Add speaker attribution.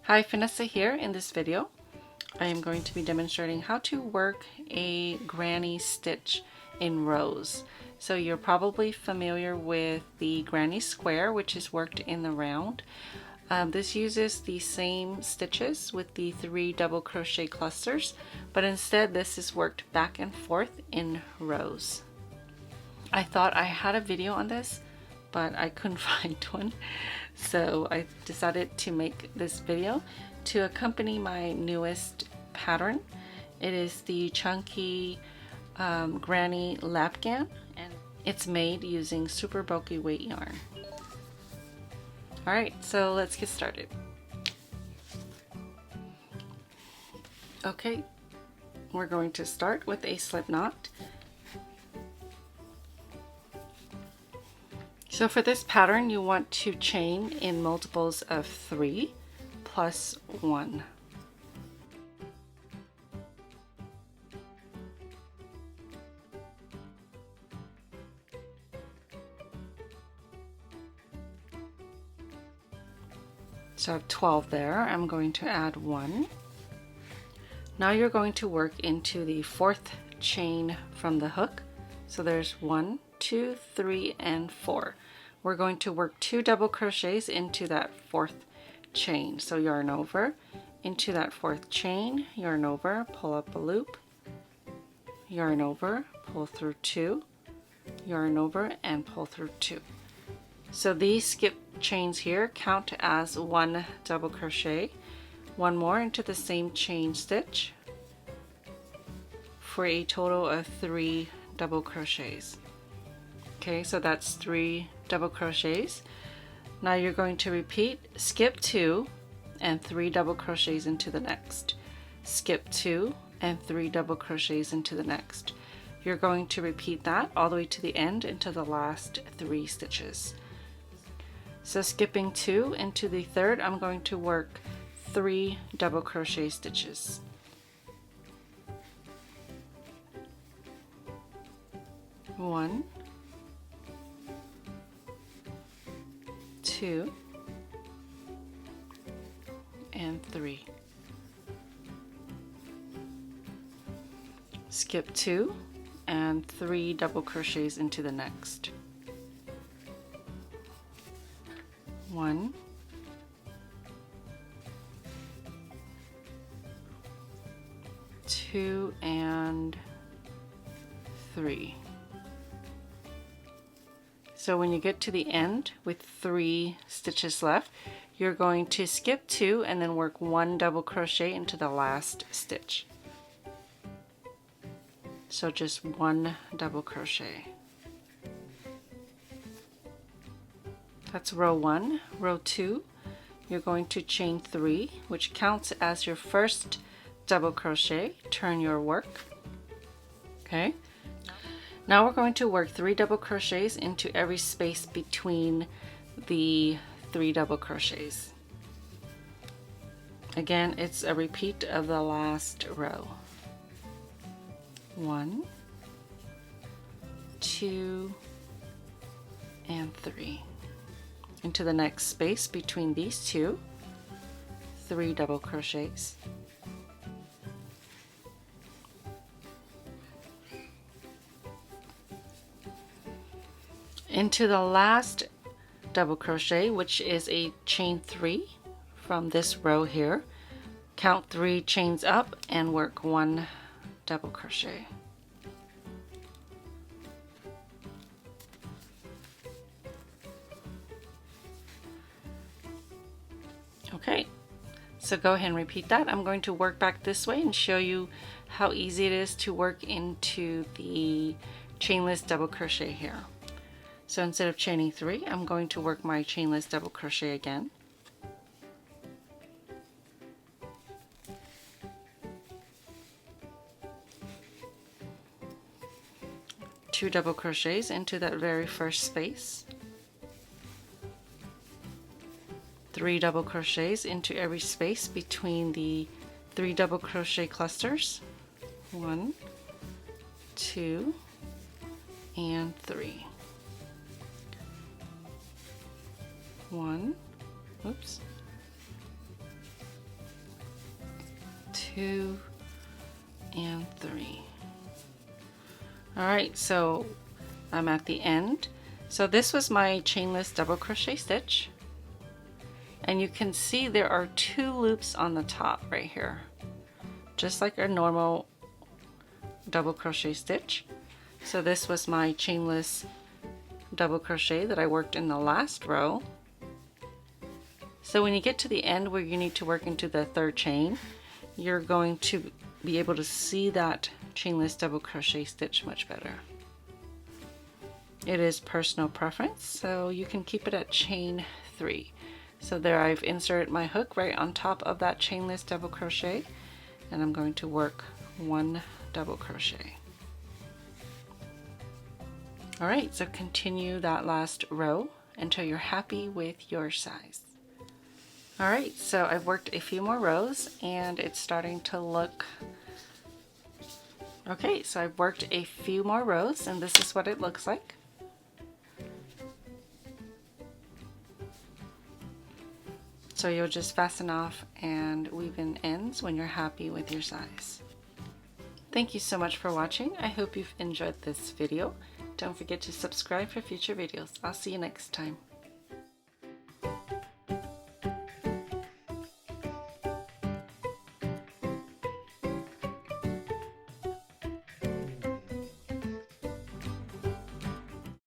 Speaker 1: Hi, Phanessa here. In this video, I am going to be demonstrating how to work a granny stitch in rows. So you're probably familiar with the granny square, which is worked in the round. This uses the same stitches with the 3 double crochet clusters, but instead this is worked back and forth in rows. I thought I had a video on this, but I couldn't find one. So I decided to make this video to accompany my newest pattern. It is the chunky granny lapgan, and it's made using super bulky weight yarn. Alright, so let's get started. Okay, we're going to start with a slip knot. So for this pattern, you want to chain in multiples of 3 plus 1. So I have 12 there. I'm going to add 1. Now you're going to work into the 4th chain from the hook. So there's 1, 2, 3, and 4. We're going to work 2 double crochets into that 4th chain. So yarn over into that 4th chain, yarn over, pull up a loop, yarn over, pull through 2, yarn over, and pull through 2. So these skip chains here count as 1 double crochet. 1 more into the same chain stitch for a total of 3 double crochets. Okay, so that's 3 double crochets. Now you're going to repeat, skip 2 and 3 double crochets into the next. Skip 2 and 3 double crochets into the next. You're going to repeat that all the way to the end into the last 3 stitches. So skipping 2 into the 3rd, I'm going to work 3 double crochet stitches. One, 2, and 3. Skip 2 and 3 double crochets into the next. 1, 2, and 3. So when you get to the end with 3 stitches left, you're going to skip 2 and then work 1 double crochet into the last stitch. So just 1 double crochet. That's row 1. Row 2, you're going to chain 3, which counts as your first double crochet. Turn your work. Okay. Now we're going to work 3 double crochets into every space between the 3 double crochets. Again, it's a repeat of the last row. 1, 2, and 3. Into the next space between these 2, 3 double crochets. Into the last double crochet, which is a chain 3 from this row here. Count 3 chains up and work 1 double crochet. Okay, so go ahead and repeat that. I'm going to work back this way and show you how easy it is to work into the chainless double crochet here. So instead of chaining 3, I'm going to work my chainless double crochet again. Two double crochets into that very first space. 3 double crochets into every space between the 3 double crochet clusters. 1, 2, and 3. 1, oops, 2 and 3. Alright, so I'm at the end. So this was my chainless double crochet stitch, and you can see there are 2 loops on the top right here, just like a normal double crochet stitch. So this was my chainless double crochet that I worked in the last row. So when you get to the end where you need to work into the 3rd chain, you're going to be able to see that chainless double crochet stitch much better. It is personal preference, so you can keep it at chain 3. So there I've inserted my hook right on top of that chainless double crochet, and I'm going to work 1 double crochet. Alright, so continue that last row until you're happy with your size. Alright, so I've worked a few more rows and it's starting to look okay. So I've worked a few more rows and this is what it looks like. So you'll just fasten off and weave in ends when you're happy with your size. Thank you so much for watching. I hope you've enjoyed this video. Don't forget to subscribe for future videos. I'll see you next time.